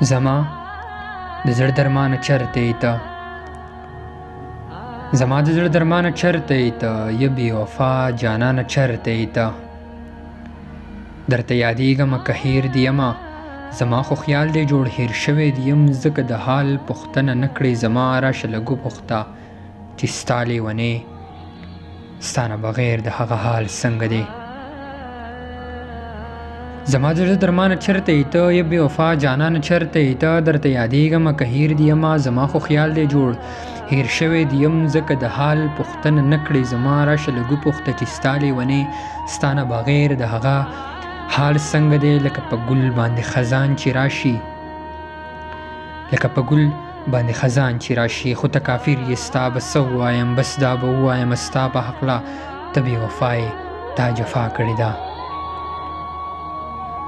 زما د زړه درمانه چرته یې ته، زما د زړه درمانه چرته یې ته، یه بې وفا جانانه چرته یې ته. درته یادېږمه که هېر دې یمه، زما خو خیال دی جوړ هېر شوی دې یم. ځکه د حال پوښتنه نه کړې زما، راشه لږ وپوښته چې ستا لیونۍ ستا نه بغیر د هغه حال څنګه دی. زما د زړه درمانه چرته یې ته، یه بې وفا جانانه چرته یې ته. درته یادېږمه که هېر دې یمه، زما خو خیال دی جوړ هېر شوی دې یم. ځکه د حال پوښتنه نه کړې زما، راشه لږ وپوښته چې ستا لیونۍ ستا نه بغیر د هغه حال څنګه دی. لکه په ګل باندې خزان چې راشي، لکه په ګل باندې خزان چې راشي، خو ته کافر یې ستا به څه ووایم. بس دا به ووایم ستا په هکله ته بې وفا یې تا جفا کړې ده.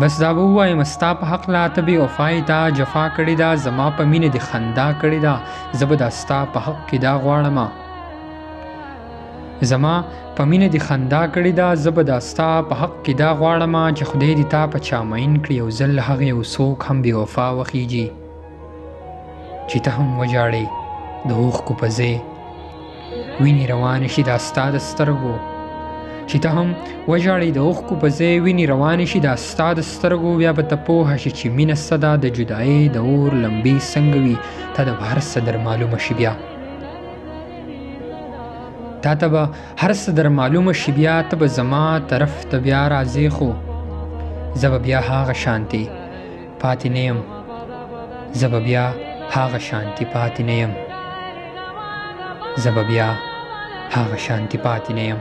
بس دا به ووایم ستا په هکله ته بې وفا یې تا جفا کړې ده. زما په مینه دې خندا کړې ده، زه به دا ستا په حق کې دا غواړمه. زما په مینه دې خندا کړې ده، زه به دا ستا په حق کې دا غواړمه. چې خدای دې تا په چا مین کړي یو ځل هغه یو څوک هم بې وفا وخیږي. چې ته هم وژاړې د اوښکو په ځای وینې روانې شي دا ستا د سترګو. چې ته هم وژاړې د اوښکو په ځای وینې روانې شي دا ستا د سترګو. بیا به ته پوهه شي چې مینه څه ده، د جدایۍ د اور لمبې څنګه وي. تا ته به هر څه در معلومه شي بیا، تا ته به هر څه در معلومه شي بیا. ته به زما طرف ته بیا راځې، خو زه به بیا هغه شانتې پاتې نه یم. زه به بیا هغه شانتې پاتې نه یم. زه به بیا هغه شانتې پاتې نه یم.